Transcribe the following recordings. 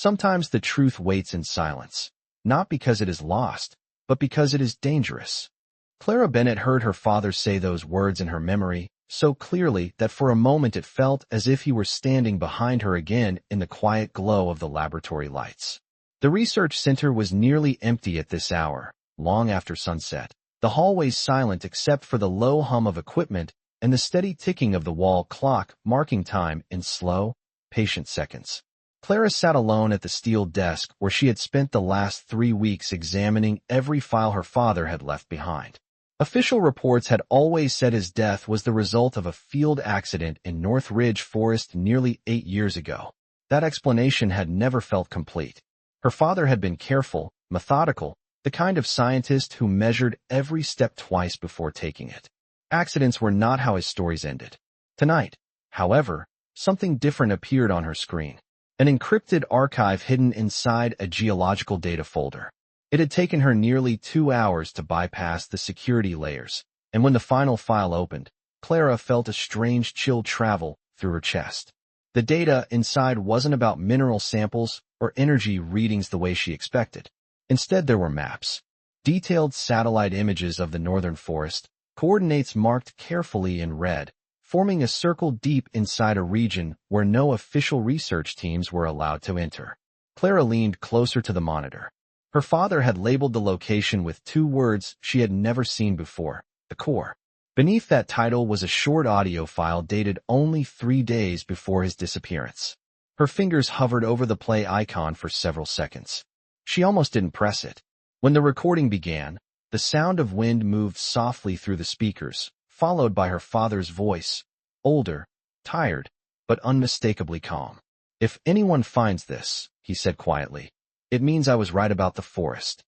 Sometimes the truth waits in silence, not because it is lost, but because it is dangerous. Clara Bennett heard her father say those words in her memory, so clearly that for a moment it felt as if he were standing behind her again in the quiet glow of the laboratory lights. The research center was nearly empty at this hour, long after sunset, the hallways silent except for the low hum of equipment and the steady ticking of the wall clock marking time in slow, patient seconds. Clara sat alone at the steel desk where she had spent the last 3 weeks examining every file her father had left behind. Official reports had always said his death was the result of a field accident in North Ridge Forest nearly 8 years ago. That explanation had never felt complete. Her father had been careful, methodical, the kind of scientist who measured every step twice before taking it. Accidents were not how his stories ended. Tonight, however, something different appeared on her screen. An encrypted archive hidden inside a geological data folder. It had taken her nearly 2 hours to bypass the security layers, and when the final file opened, Clara felt a strange chill travel through her chest. The data inside wasn't about mineral samples or energy readings the way she expected. Instead, there were maps, detailed satellite images of the northern forest, coordinates marked carefully in red, forming a circle deep inside a region where no official research teams were allowed to enter. Clara leaned closer to the monitor. Her father had labeled the location with 2 words she had never seen before, the core. Beneath that title was a short audio file dated only 3 days before his disappearance. Her fingers hovered over the play icon for several seconds. She almost didn't press it. When the recording began, the sound of wind moved softly through the speakers, followed by her father's voice, older, tired, but unmistakably calm. "If anyone finds this," he said quietly, "it means I was right about the forest."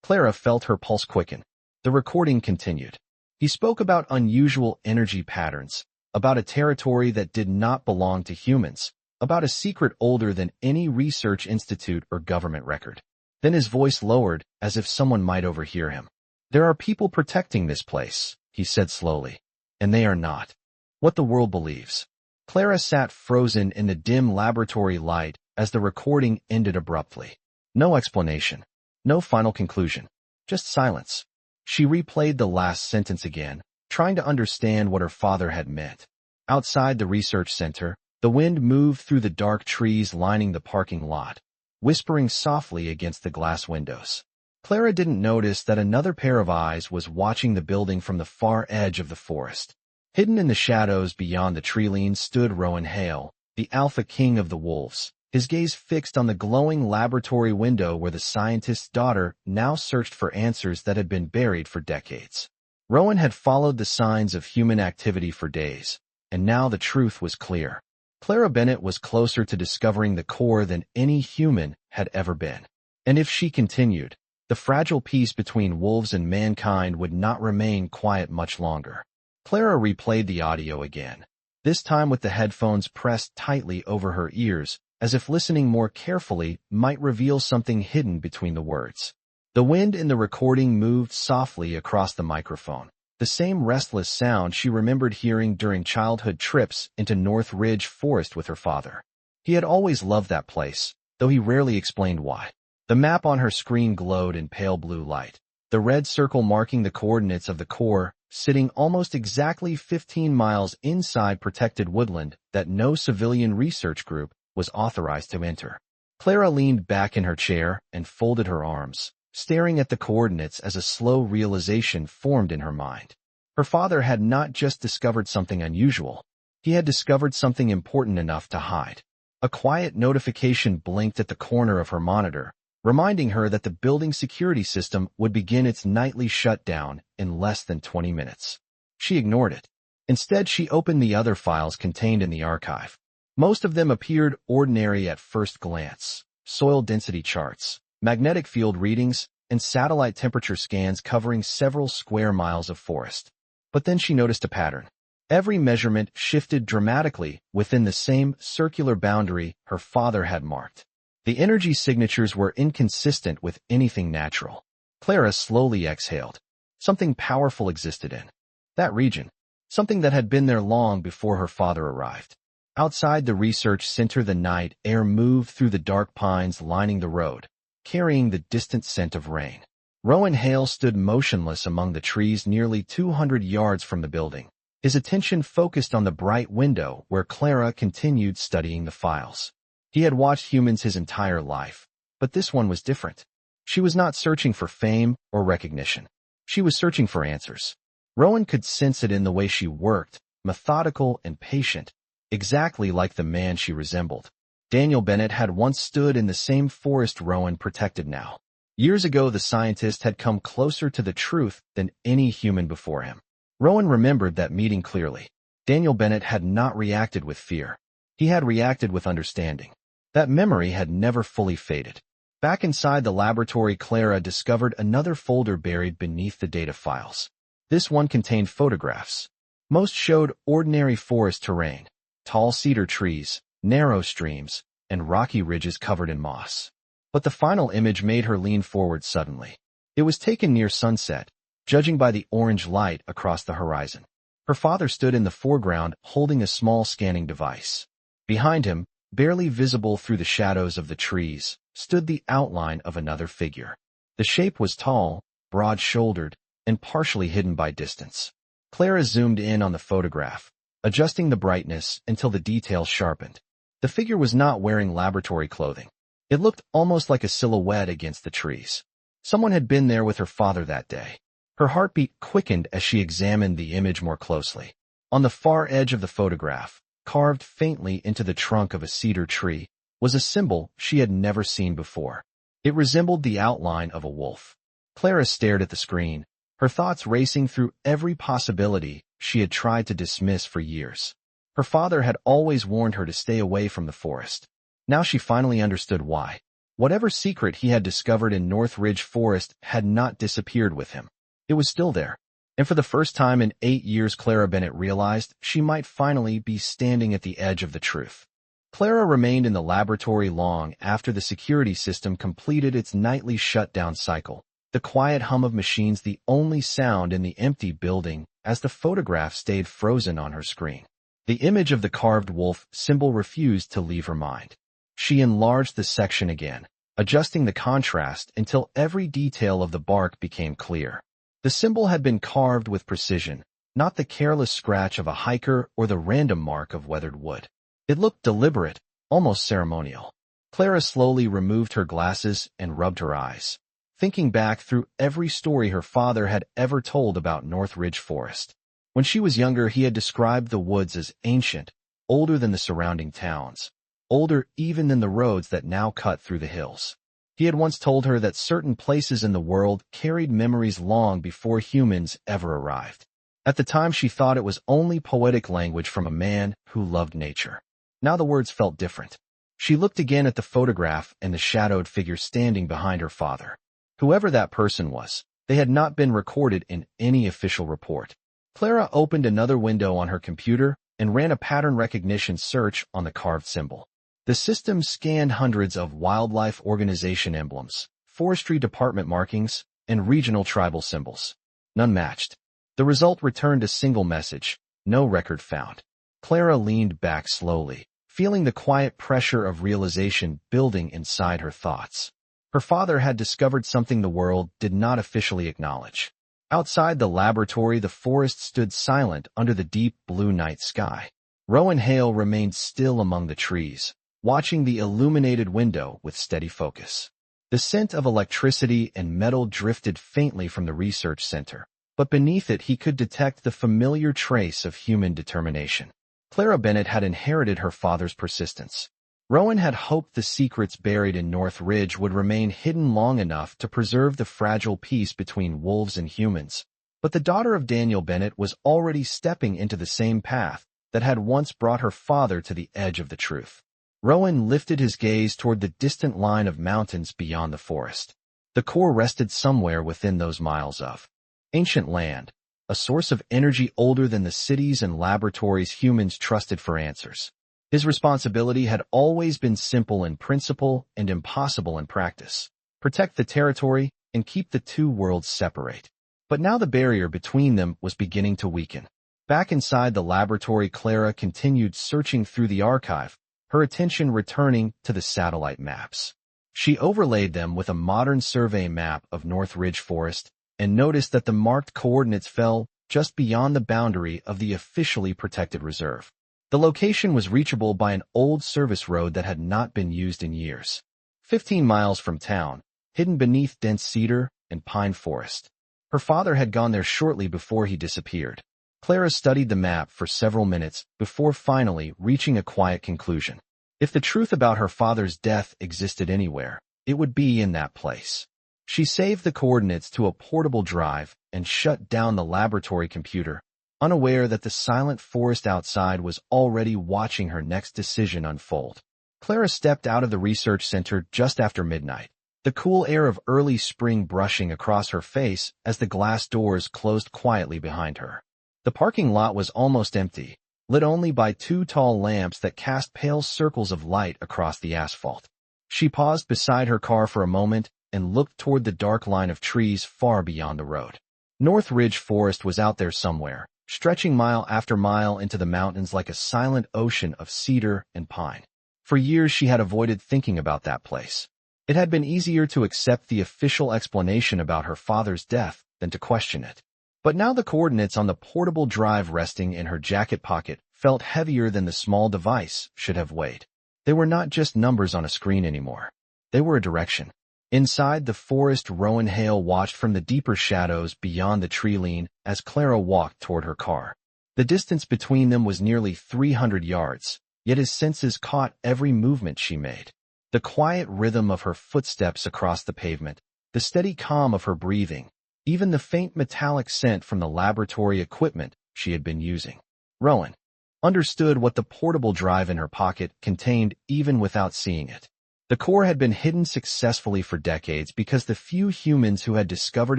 Clara felt her pulse quicken. The recording continued. He spoke about unusual energy patterns, about a territory that did not belong to humans, about a secret older than any research institute or government record. Then his voice lowered, as if someone might overhear him. "There are people protecting this place," he said slowly, "and they are not what the world believes." Clara sat frozen in the dim laboratory light as the recording ended abruptly. No explanation, no final conclusion, just silence. She replayed the last sentence again, trying to understand what her father had meant. Outside the research center, the wind moved through the dark trees lining the parking lot, whispering softly against the glass windows. Clara didn't notice that another pair of eyes was watching the building from the far edge of the forest. Hidden in the shadows beyond the tree-line stood Rowan Hale, the alpha king of the wolves, his gaze fixed on the glowing laboratory window where the scientist's daughter now searched for answers that had been buried for decades. Rowan had followed the signs of human activity for days, and now the truth was clear. Clara Bennett was closer to discovering the core than any human had ever been. And if she continued, the fragile peace between wolves and mankind would not remain quiet much longer. Clara replayed the audio again, this time with the headphones pressed tightly over her ears, as if listening more carefully might reveal something hidden between the words. The wind in the recording moved softly across the microphone, the same restless sound she remembered hearing during childhood trips into North Ridge Forest with her father. He had always loved that place, though he rarely explained why. The map on her screen glowed in pale blue light, the red circle marking the coordinates of the core, sitting almost exactly 15 miles inside protected woodland that no civilian research group was authorized to enter. Clara leaned back in her chair and folded her arms, staring at the coordinates as a slow realization formed in her mind. Her father had not just discovered something unusual. He had discovered something important enough to hide. A quiet notification blinked at the corner of her monitor, reminding her that the building security system would begin its nightly shutdown in less than 20 minutes. She ignored it. Instead, she opened the other files contained in the archive. Most of them appeared ordinary at first glance: soil density charts, magnetic field readings, and satellite temperature scans covering several square miles of forest. But then she noticed a pattern. Every measurement shifted dramatically within the same circular boundary her father had marked. The energy signatures were inconsistent with anything natural. Clara slowly exhaled. Something powerful existed in that region, something that had been there long before her father arrived. Outside the research center, the night air moved through the dark pines lining the road, carrying the distant scent of rain. Rowan Hale stood motionless among the trees nearly 200 yards from the building, his attention focused on the bright window where Clara continued studying the files. He had watched humans his entire life, but this one was different. She was not searching for fame or recognition. She was searching for answers. Rowan could sense it in the way she worked, methodical and patient, exactly like the man she resembled. Daniel Bennett had once stood in the same forest Rowan protected now. Years ago, the scientist had come closer to the truth than any human before him. Rowan remembered that meeting clearly. Daniel Bennett had not reacted with fear. He had reacted with understanding. That memory had never fully faded. Back inside the laboratory, Clara discovered another folder buried beneath the data files. This one contained photographs. Most showed ordinary forest terrain, tall cedar trees, narrow streams, and rocky ridges covered in moss. But the final image made her lean forward suddenly. It was taken near sunset, judging by the orange light across the horizon. Her father stood in the foreground holding a small scanning device. Behind him, barely visible through the shadows of the trees, stood the outline of another figure. The shape was tall, broad-shouldered, and partially hidden by distance. Clara zoomed in on the photograph, adjusting the brightness until the details sharpened. The figure was not wearing laboratory clothing. It looked almost like a silhouette against the trees. Someone had been there with her father that day. Her heartbeat quickened as she examined the image more closely. On the far edge of the photograph, carved faintly into the trunk of a cedar tree, was a symbol she had never seen before. It resembled the outline of a wolf. Clara stared at the screen, her thoughts racing through every possibility she had tried to dismiss for years. Her father had always warned her to stay away from the forest. Now she finally understood why. Whatever secret he had discovered in North Ridge Forest had not disappeared with him. It was still there. And for the first time in 8 years, Clara Bennett realized she might finally be standing at the edge of the truth. Clara remained in the laboratory long after the security system completed its nightly shutdown cycle, the quiet hum of machines the only sound in the empty building as the photograph stayed frozen on her screen. The image of the carved wolf symbol refused to leave her mind. She enlarged the section again, adjusting the contrast until every detail of the bark became clear. The symbol had been carved with precision, not the careless scratch of a hiker or the random mark of weathered wood. It looked deliberate, almost ceremonial. Clara slowly removed her glasses and rubbed her eyes, thinking back through every story her father had ever told about North Ridge Forest. When she was younger, he had described the woods as ancient, older than the surrounding towns, older even than the roads that now cut through the hills. He had once told her that certain places in the world carried memories long before humans ever arrived. At the time, she thought it was only poetic language from a man who loved nature. Now the words felt different. She looked again at the photograph and the shadowed figure standing behind her father. Whoever that person was, they had not been recorded in any official report. Clara opened another window on her computer and ran a pattern recognition search on the carved symbol. The system scanned hundreds of wildlife organization emblems, forestry department markings, and regional tribal symbols. None matched. The result returned a single message: no record found. Clara leaned back slowly, feeling the quiet pressure of realization building inside her thoughts. Her father had discovered something the world did not officially acknowledge. Outside the laboratory, the forest stood silent under the deep blue night sky. Rowan Hale remained still among the trees, watching the illuminated window with steady focus. The scent of electricity and metal drifted faintly from the research center, but beneath it he could detect the familiar trace of human determination. Clara Bennett had inherited her father's persistence. Rowan had hoped the secrets buried in North Ridge would remain hidden long enough to preserve the fragile peace between wolves and humans. But the daughter of Daniel Bennett was already stepping into the same path that had once brought her father to the edge of the truth. Rowan lifted his gaze toward the distant line of mountains beyond the forest. The core rested somewhere within those miles of ancient land, a source of energy older than the cities and laboratories humans trusted for answers. His responsibility had always been simple in principle and impossible in practice: protect the territory and keep the two worlds separate. But now the barrier between them was beginning to weaken. Back inside the laboratory, Clara continued searching through the archive, her attention returning to the satellite maps. She overlaid them with a modern survey map of North Ridge Forest and noticed that the marked coordinates fell just beyond the boundary of the officially protected reserve. The location was reachable by an old service road that had not been used in years. 15 miles from town, hidden beneath dense cedar and pine forest. Her father had gone there shortly before he disappeared. Clara studied the map for several minutes before finally reaching a quiet conclusion. If the truth about her father's death existed anywhere, it would be in that place. She saved the coordinates to a portable drive and shut down the laboratory computer, unaware that the silent forest outside was already watching her next decision unfold. Clara stepped out of the research center just after midnight, the cool air of early spring brushing across her face as the glass doors closed quietly behind her. The parking lot was almost empty, lit only by two tall lamps that cast pale circles of light across the asphalt. She paused beside her car for a moment and looked toward the dark line of trees far beyond the road. North Ridge Forest was out there somewhere, stretching mile after mile into the mountains like a silent ocean of cedar and pine. For years she had avoided thinking about that place. It had been easier to accept the official explanation about her father's death than to question it. But now the coordinates on the portable drive resting in her jacket pocket felt heavier than the small device should have weighed. They were not just numbers on a screen anymore. They were a direction. Inside the forest, Rowan Hale watched from the deeper shadows beyond the tree line as Clara walked toward her car. The distance between them was nearly 300 yards, yet his senses caught every movement she made. The quiet rhythm of her footsteps across the pavement, the steady calm of her breathing, even the faint metallic scent from the laboratory equipment she had been using. Rowan understood what the portable drive in her pocket contained even without seeing it. The core had been hidden successfully for decades because the few humans who had discovered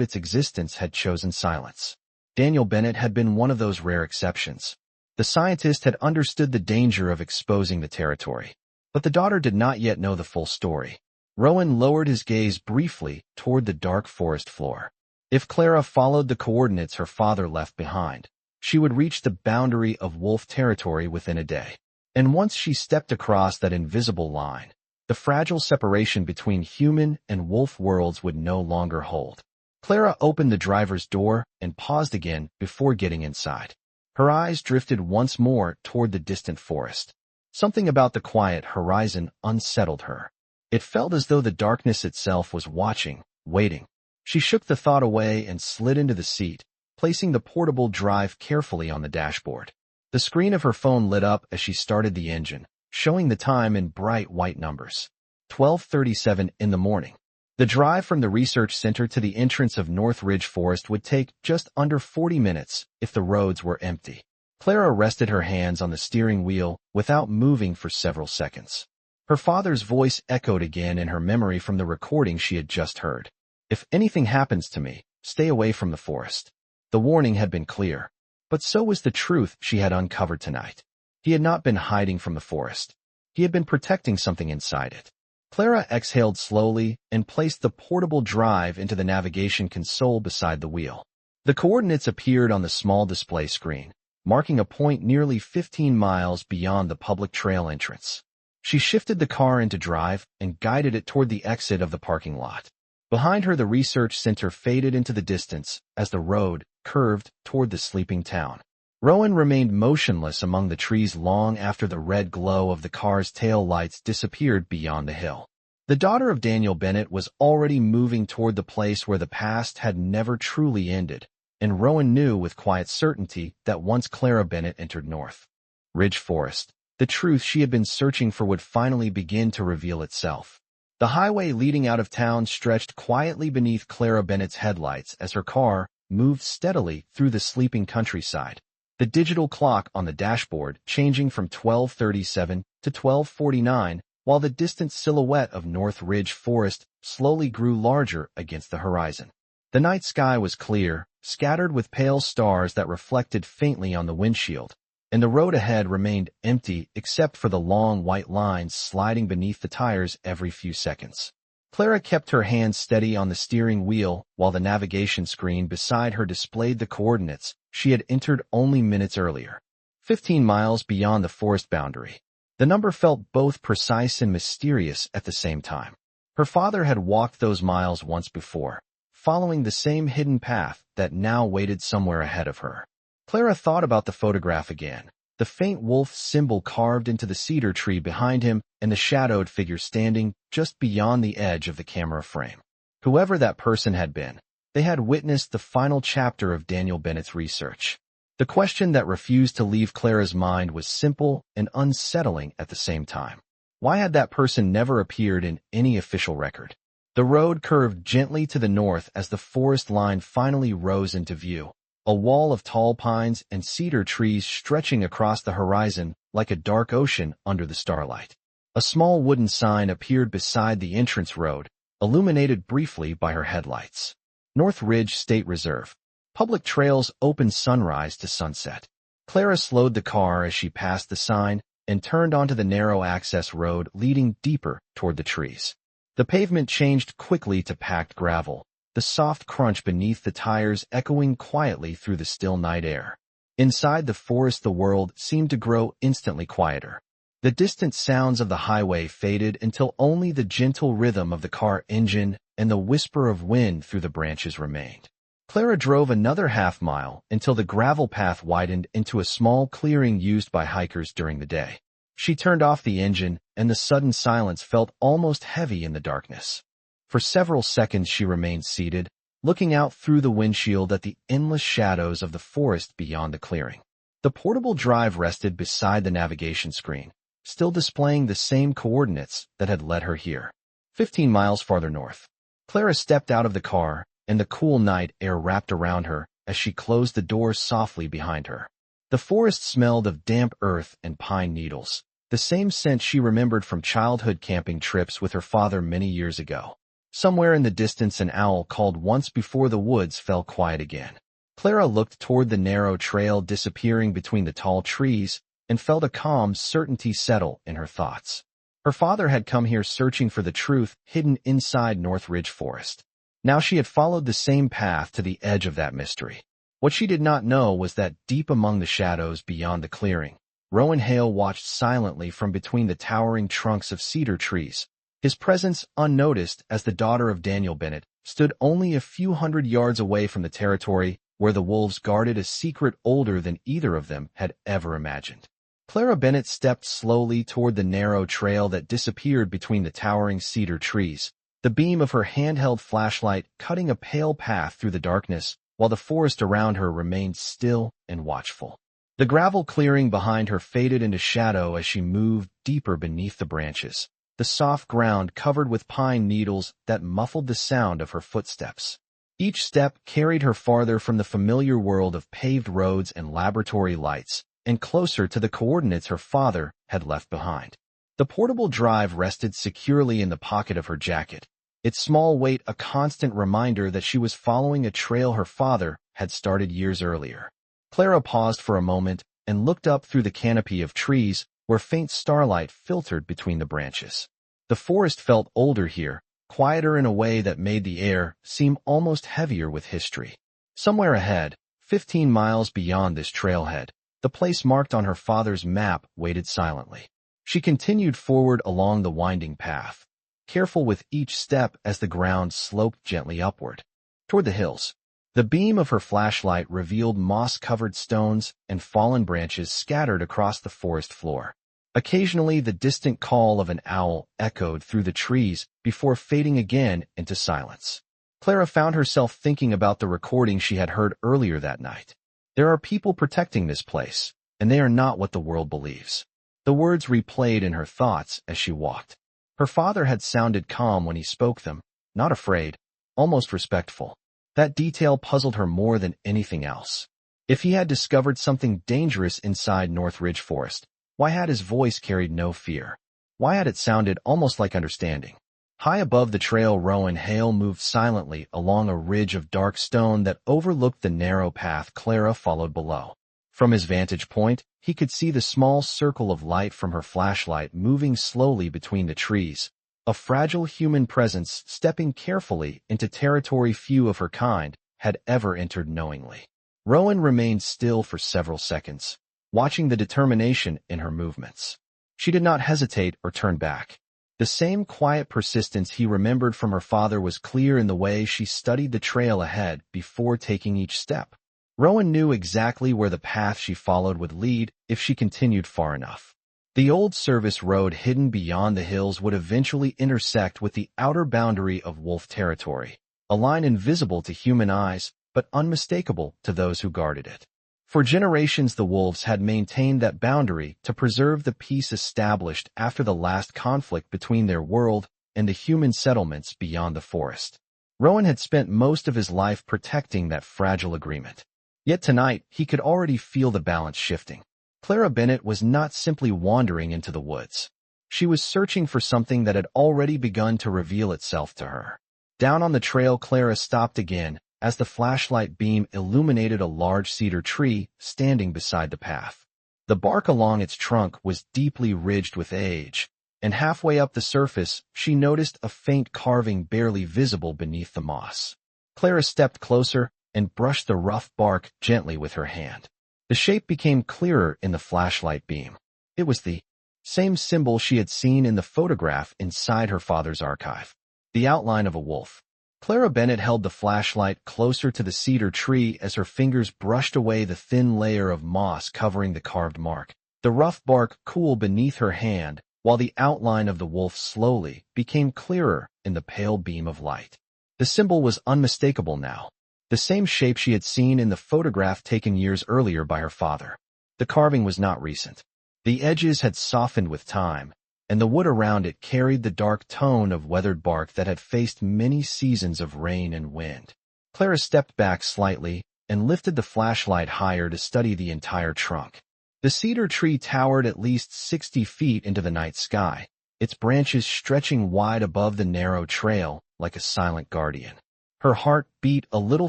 its existence had chosen silence. Daniel Bennett had been one of those rare exceptions. The scientist had understood the danger of exposing the territory. But the daughter did not yet know the full story. Rowan lowered his gaze briefly toward the dark forest floor. If Clara followed the coordinates her father left behind, she would reach the boundary of wolf territory within a day. And once she stepped across that invisible line, the fragile separation between human and wolf worlds would no longer hold. Clara opened the driver's door and paused again before getting inside. Her eyes drifted once more toward the distant forest. Something about the quiet horizon unsettled her. It felt as though the darkness itself was watching, waiting. She shook the thought away and slid into the seat, placing the portable drive carefully on the dashboard. The screen of her phone lit up as she started the engine, showing the time in bright white numbers. 12:37 in the morning. The drive from the research center to the entrance of North Ridge Forest would take just under 40 minutes if the roads were empty. Clara rested her hands on the steering wheel without moving for several seconds. Her father's voice echoed again in her memory from the recording she had just heard. "If anything happens to me, stay away from the forest." The warning had been clear, but so was the truth she had uncovered tonight. He had not been hiding from the forest. He had been protecting something inside it. Clara exhaled slowly and placed the portable drive into the navigation console beside the wheel. The coordinates appeared on the small display screen, marking a point nearly 15 miles beyond the public trail entrance. She shifted the car into drive and guided it toward the exit of the parking lot. Behind her, the research center faded into the distance as the road curved toward the sleeping town. Rowan remained motionless among the trees long after the red glow of the car's tail lights disappeared beyond the hill. The daughter of Daniel Bennett was already moving toward the place where the past had never truly ended, and Rowan knew with quiet certainty that once Clara Bennett entered North Ridge Forest, the truth she had been searching for would finally begin to reveal itself. The highway leading out of town stretched quietly beneath Clara Bennett's headlights as her car moved steadily through the sleeping countryside. The digital clock on the dashboard changing from 12:37 to 12:49, while the distant silhouette of North Ridge Forest slowly grew larger against the horizon. The night sky was clear, scattered with pale stars that reflected faintly on the windshield, and the road ahead remained empty except for the long white lines sliding beneath the tires every few seconds. Clara kept her hand steady on the steering wheel while the navigation screen beside her displayed the coordinates she had entered only minutes earlier. 15 miles beyond the forest boundary. The number felt both precise and mysterious at the same time. Her father had walked those miles once before, following the same hidden path that now waited somewhere ahead of her. Clara thought about the photograph again, the faint wolf symbol carved into the cedar tree behind him and the shadowed figure standing just beyond the edge of the camera frame. Whoever that person had been, they had witnessed the final chapter of Daniel Bennett's research. The question that refused to leave Clara's mind was simple and unsettling at the same time. Why had that person never appeared in any official record? The road curved gently to the north as the forest line finally rose into view, a wall of tall pines and cedar trees stretching across the horizon like a dark ocean under the starlight. A small wooden sign appeared beside the entrance road, illuminated briefly by her headlights. North Ridge State Reserve. Public trails open sunrise to sunset. Clara slowed the car as she passed the sign and turned onto the narrow access road leading deeper toward the trees. The pavement changed quickly to packed gravel, the soft crunch beneath the tires echoing quietly through the still night air. Inside the forest the world seemed to grow instantly quieter. The distant sounds of the highway faded until only the gentle rhythm of the car engine and the whisper of wind through the branches remained. Clara drove another half-mile until the gravel path widened into a small clearing used by hikers during the day. She turned off the engine, and the sudden silence felt almost heavy in the darkness. For several seconds she remained seated, looking out through the windshield at the endless shadows of the forest beyond the clearing. The portable drive rested beside the navigation screen, still displaying the same coordinates that had led her here. 15 miles farther north. Clara stepped out of the car, and the cool night air wrapped around her as she closed the door softly behind her. The forest smelled of damp earth and pine needles, the same scent she remembered from childhood camping trips with her father many years ago. Somewhere in the distance an owl called once before the woods fell quiet again. Clara looked toward the narrow trail disappearing between the tall trees and felt a calm certainty settle in her thoughts. Her father had come here searching for the truth hidden inside North Ridge Forest. Now she had followed the same path to the edge of that mystery. What she did not know was that deep among the shadows beyond the clearing, Rowan Hale watched silently from between the towering trunks of cedar trees, his presence unnoticed as the daughter of Daniel Bennett stood only a few hundred yards away from the territory where the wolves guarded a secret older than either of them had ever imagined. Clara Bennett stepped slowly toward the narrow trail that disappeared between the towering cedar trees, the beam of her handheld flashlight cutting a pale path through the darkness while the forest around her remained still and watchful. The gravel clearing behind her faded into shadow as she moved deeper beneath the branches, the soft ground covered with pine needles that muffled the sound of her footsteps. Each step carried her farther from the familiar world of paved roads and laboratory lights, and closer to the coordinates her father had left behind. The portable drive rested securely in the pocket of her jacket, its small weight a constant reminder that she was following a trail her father had started years earlier. Clara paused for a moment and looked up through the canopy of trees where faint starlight filtered between the branches. The forest felt older here, quieter in a way that made the air seem almost heavier with history. Somewhere ahead, 15 miles beyond this trailhead, the place marked on her father's map waited silently. She continued forward along the winding path, careful with each step as the ground sloped gently upward, toward the hills. The beam of her flashlight revealed moss-covered stones and fallen branches scattered across the forest floor. Occasionally, the distant call of an owl echoed through the trees before fading again into silence. Clara found herself thinking about the recording she had heard earlier that night. There are people protecting this place, and they are not what the world believes. The words replayed in her thoughts as she walked. Her father had sounded calm when he spoke them, not afraid, almost respectful. That detail puzzled her more than anything else. If he had discovered something dangerous inside North Ridge Forest, why had his voice carried no fear? Why had it sounded almost like understanding? High above the trail, Rowan Hale moved silently along a ridge of dark stone that overlooked the narrow path Clara followed below. From his vantage point, he could see the small circle of light from her flashlight moving slowly between the trees, A fragile human presence stepping carefully into territory few of her kind had ever entered knowingly. Rowan remained still for several seconds, watching the determination in her movements. She did not hesitate or turn back. The same quiet persistence he remembered from her father was clear in the way she studied the trail ahead before taking each step. Rowan knew exactly where the path she followed would lead if she continued far enough. The old service road hidden beyond the hills would eventually intersect with the outer boundary of wolf territory, a line invisible to human eyes but unmistakable to those who guarded it. For generations the wolves had maintained that boundary to preserve the peace established after the last conflict between their world and the human settlements beyond the forest. Rowan had spent most of his life protecting that fragile agreement. Yet tonight he could already feel the balance shifting. Clara Bennett was not simply wandering into the woods. She was searching for something that had already begun to reveal itself to her. Down on the trail, Clara stopped again as the flashlight beam illuminated a large cedar tree standing beside the path. The bark along its trunk was deeply ridged with age, and halfway up the surface she noticed a faint carving barely visible beneath the moss. Clara stepped closer and brushed the rough bark gently with her hand. The shape became clearer in the flashlight beam. It was the same symbol she had seen in the photograph inside her father's archive. The outline of a wolf. Clara Bennett held the flashlight closer to the cedar tree as her fingers brushed away the thin layer of moss covering the carved mark. The rough bark cooled beneath her hand, while the outline of the wolf slowly became clearer in the pale beam of light. The symbol was unmistakable now, the same shape she had seen in the photograph taken years earlier by her father. The carving was not recent. The edges had softened with time, and the wood around it carried the dark tone of weathered bark that had faced many seasons of rain and wind. Clara stepped back slightly and lifted the flashlight higher to study the entire trunk. The cedar tree towered at least 60 feet into the night sky, its branches stretching wide above the narrow trail like a silent guardian. Her heart beat a little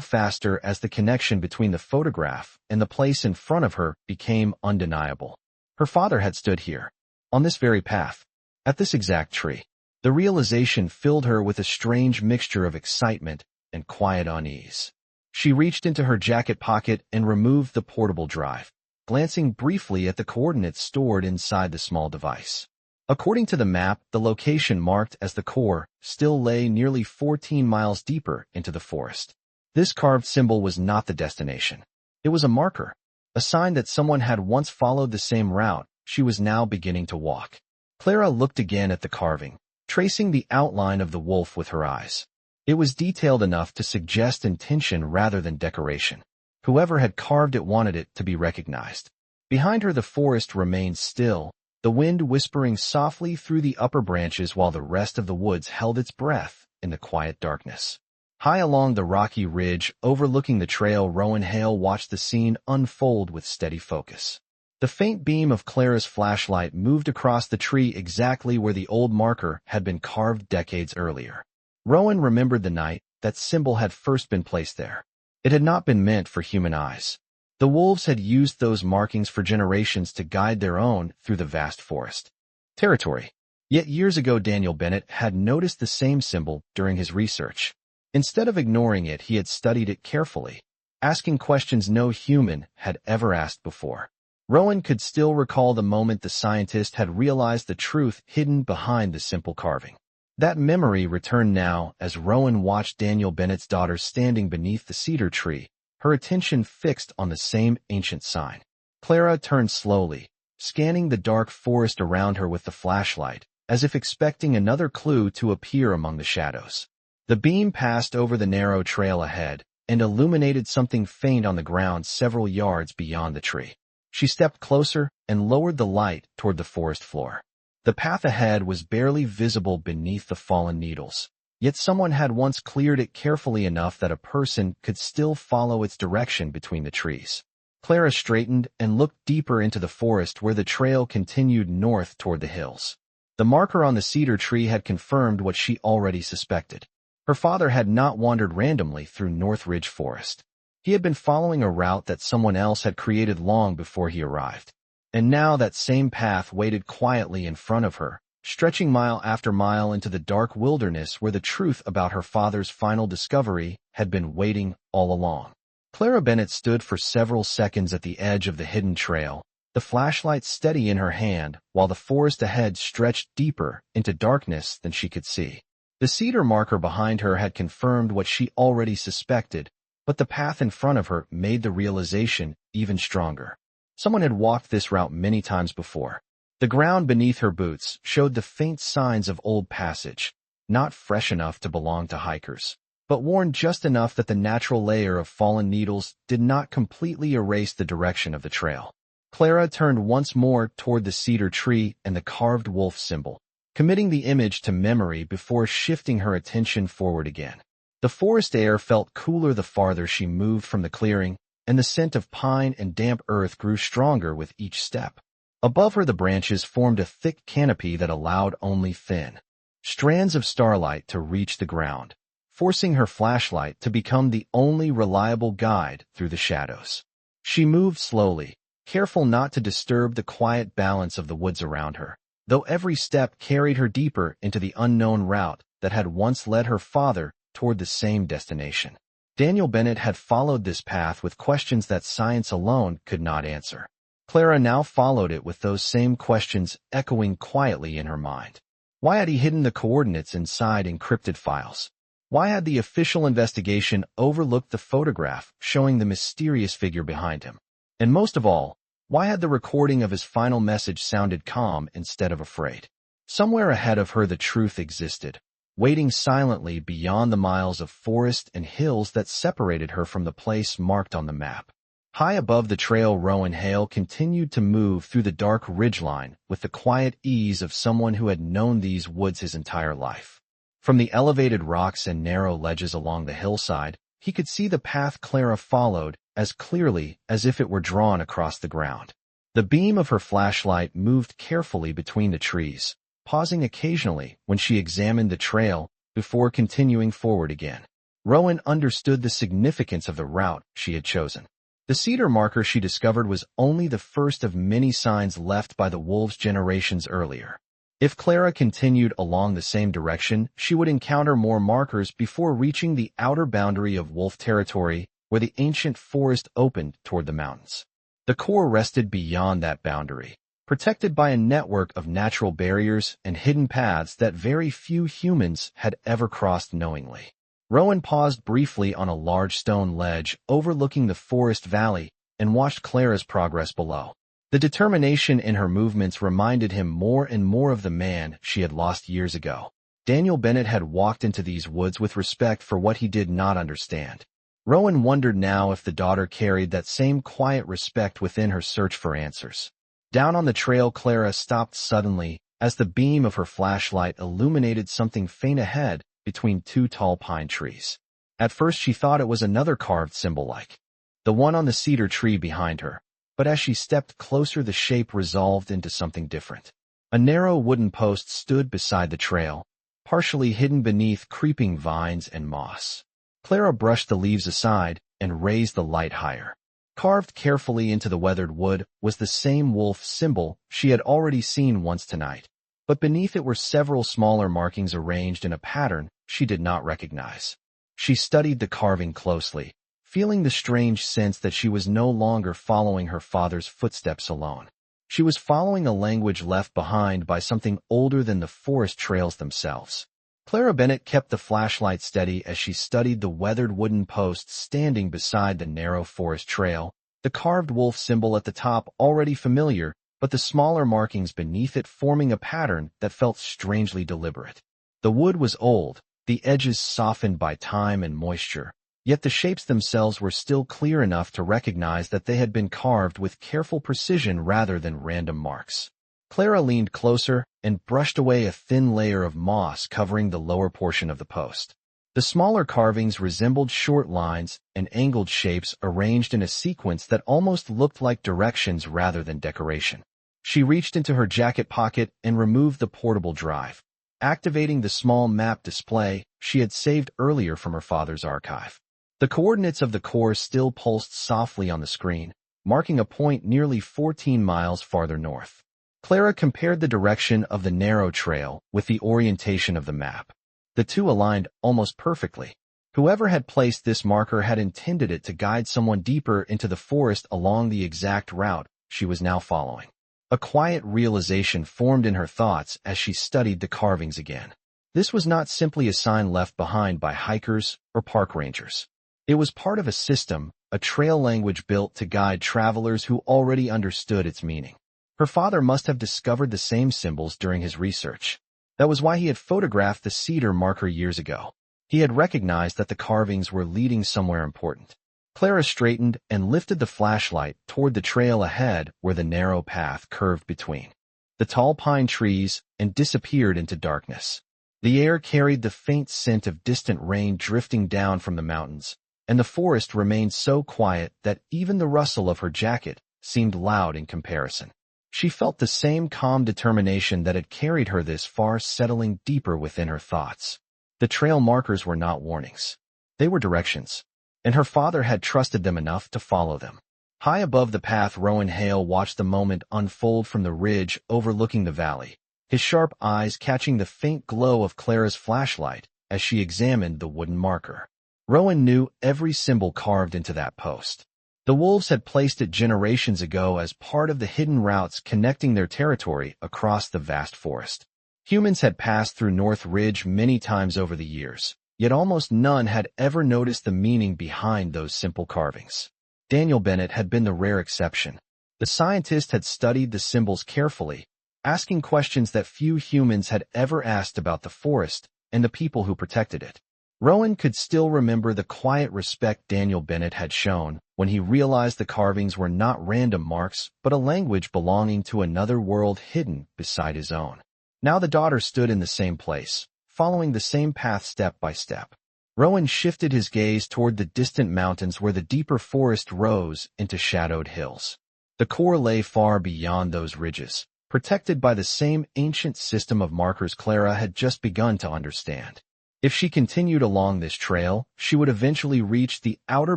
faster as the connection between the photograph and the place in front of her became undeniable. Her father had stood here, on this very path, at this exact tree. The realization filled her with a strange mixture of excitement and quiet unease. She reached into her jacket pocket and removed the portable drive, glancing briefly at the coordinates stored inside the small device. According to the map, the location marked as the core still lay nearly 14 miles deeper into the forest. This carved symbol was not the destination. It was a marker, a sign that someone had once followed the same route she was now beginning to walk. Clara looked again at the carving, tracing the outline of the wolf with her eyes. It was detailed enough to suggest intention rather than decoration. Whoever had carved it wanted it to be recognized. Behind her the forest remained still, the wind whispering softly through the upper branches while the rest of the woods held its breath in the quiet darkness. High along the rocky ridge overlooking the trail, Rowan Hale watched the scene unfold with steady focus. The faint beam of Clara's flashlight moved across the tree exactly where the old marker had been carved decades earlier. Rowan remembered the night that symbol had first been placed there. It had not been meant for human eyes. The wolves had used those markings for generations to guide their own through the vast forest territory. Yet years ago Daniel Bennett had noticed the same symbol during his research. Instead of ignoring it, he had studied it carefully, asking questions no human had ever asked before. Rowan could still recall the moment the scientist had realized the truth hidden behind the simple carving. That memory returned now as Rowan watched Daniel Bennett's daughter standing beneath the cedar tree, her attention fixed on the same ancient sign. Clara turned slowly, scanning the dark forest around her with the flashlight, as if expecting another clue to appear among the shadows. The beam passed over the narrow trail ahead and illuminated something faint on the ground several yards beyond the tree. She stepped closer and lowered the light toward the forest floor. The path ahead was barely visible beneath the fallen needles, yet someone had once cleared it carefully enough that a person could still follow its direction between the trees. Clara straightened and looked deeper into the forest where the trail continued north toward the hills. The marker on the cedar tree had confirmed what she already suspected. Her father had not wandered randomly through North Ridge Forest. He had been following a route that someone else had created long before he arrived. And now that same path waited quietly in front of her, stretching mile after mile into the dark wilderness where the truth about her father's final discovery had been waiting all along. Clara Bennett stood for several seconds at the edge of the hidden trail, the flashlight steady in her hand, while the forest ahead stretched deeper into darkness than she could see. The cedar marker behind her had confirmed what she already suspected, but the path in front of her made the realization even stronger. Someone had walked this route many times before. The ground beneath her boots showed the faint signs of old passage, not fresh enough to belong to hikers, but worn just enough that the natural layer of fallen needles did not completely erase the direction of the trail. Clara turned once more toward the cedar tree and the carved wolf symbol, committing the image to memory before shifting her attention forward again. The forest air felt cooler the farther she moved from the clearing, and the scent of pine and damp earth grew stronger with each step. Above her the branches formed a thick canopy that allowed only thin strands of starlight to reach the ground, forcing her flashlight to become the only reliable guide through the shadows. She moved slowly, careful not to disturb the quiet balance of the woods around her, though every step carried her deeper into the unknown route that had once led her father toward the same destination. Daniel Bennett had followed this path with questions that science alone could not answer. Clara now followed it with those same questions echoing quietly in her mind. Why had he hidden the coordinates inside encrypted files? Why had the official investigation overlooked the photograph showing the mysterious figure behind him? And most of all, why had the recording of his final message sounded calm instead of afraid? Somewhere ahead of her the truth existed, waiting silently beyond the miles of forest and hills that separated her from the place marked on the map. High above the trail, Rowan Hale continued to move through the dark ridgeline with the quiet ease of someone who had known these woods his entire life. From the elevated rocks and narrow ledges along the hillside, he could see the path Clara followed as clearly as if it were drawn across the ground. The beam of her flashlight moved carefully between the trees, pausing occasionally when she examined the trail before continuing forward again. Rowan understood the significance of the route she had chosen. The cedar marker she discovered was only the first of many signs left by the wolves generations earlier. If Clara continued along the same direction, she would encounter more markers before reaching the outer boundary of wolf territory, where the ancient forest opened toward the mountains. The core rested beyond that boundary, protected by a network of natural barriers and hidden paths that very few humans had ever crossed knowingly. Rowan paused briefly on a large stone ledge overlooking the forest valley and watched Clara's progress below. The determination in her movements reminded him more and more of the man she had lost years ago. Daniel Bennett had walked into these woods with respect for what he did not understand. Rowan wondered now if the daughter carried that same quiet respect within her search for answers. Down on the trail, Clara stopped suddenly as the beam of her flashlight illuminated something faint ahead between two tall pine trees. At first she thought it was another carved symbol like the one on the cedar tree behind her, but as she stepped closer the shape resolved into something different. A narrow wooden post stood beside the trail, partially hidden beneath creeping vines and moss. Clara brushed the leaves aside and raised the light higher. Carved carefully into the weathered wood was the same wolf symbol she had already seen once tonight, but beneath it were several smaller markings arranged in a pattern she did not recognize. She studied the carving closely, feeling the strange sense that she was no longer following her father's footsteps alone. She was following a language left behind by something older than the forest trails themselves. Clara Bennett kept the flashlight steady as she studied the weathered wooden post standing beside the narrow forest trail, the carved wolf symbol at the top already familiar, but the smaller markings beneath it forming a pattern that felt strangely deliberate. The wood was old, the edges softened by time and moisture, yet the shapes themselves were still clear enough to recognize that they had been carved with careful precision rather than random marks. Clara leaned closer and brushed away a thin layer of moss covering the lower portion of the post. The smaller carvings resembled short lines and angled shapes arranged in a sequence that almost looked like directions rather than decoration. She reached into her jacket pocket and removed the portable drive, activating the small map display she had saved earlier from her father's archive. The coordinates of the core still pulsed softly on the screen, marking a point nearly 14 miles farther north. Clara compared the direction of the narrow trail with the orientation of the map. The two aligned almost perfectly. Whoever had placed this marker had intended it to guide someone deeper into the forest along the exact route she was now following. A quiet realization formed in her thoughts as she studied the carvings again. This was not simply a sign left behind by hikers or park rangers. It was part of a system, a trail language built to guide travelers who already understood its meaning. Her father must have discovered the same symbols during his research. That was why he had photographed the cedar marker years ago. He had recognized that the carvings were leading somewhere important. Clara straightened and lifted the flashlight toward the trail ahead where the narrow path curved between the tall pine trees and disappeared into darkness. The air carried the faint scent of distant rain drifting down from the mountains, and the forest remained so quiet that even the rustle of her jacket seemed loud in comparison. She felt the same calm determination that had carried her this far settling deeper within her thoughts. The trail markers were not warnings. They were directions, and her father had trusted them enough to follow them. High above the path, Rowan Hale watched the moment unfold from the ridge overlooking the valley, his sharp eyes catching the faint glow of Clara's flashlight as she examined the wooden marker. Rowan knew every symbol carved into that post. The wolves had placed it generations ago as part of the hidden routes connecting their territory across the vast forest. Humans had passed through North Ridge many times over the years, yet almost none had ever noticed the meaning behind those simple carvings. Daniel Bennett had been the rare exception. The scientist had studied the symbols carefully, asking questions that few humans had ever asked about the forest and the people who protected it. Rowan could still remember the quiet respect Daniel Bennett had shown when he realized the carvings were not random marks but a language belonging to another world hidden beside his own. Now the daughter stood in the same place, following the same path step by step. Rowan shifted his gaze toward the distant mountains where the deeper forest rose into shadowed hills. The core lay far beyond those ridges, protected by the same ancient system of markers Clara had just begun to understand. If she continued along this trail, she would eventually reach the outer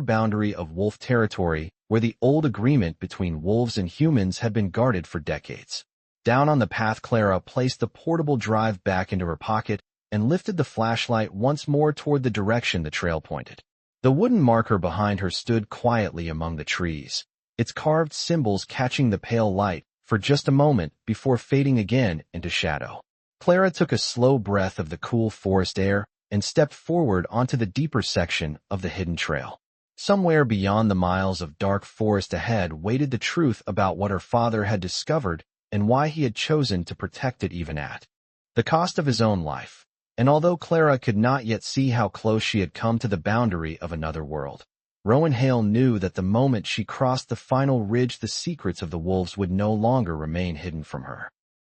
boundary of wolf territory where the old agreement between wolves and humans had been guarded for decades. Down on the path, Clara placed the portable drive back into her pocket and lifted the flashlight once more toward the direction the trail pointed. The wooden marker behind her stood quietly among the trees, its carved symbols catching the pale light for just a moment before fading again into shadow. Clara took a slow breath of the cool forest air and stepped forward onto the deeper section of the hidden trail. Somewhere beyond the miles of dark forest ahead waited the truth about what her father had discovered and why he had chosen to protect it even at the cost of his own life. And although Clara could not yet see how close she had come to the boundary of another world, Rowan Hale knew that the moment she crossed the final ridge, the secrets of the wolves would no longer remain hidden from her.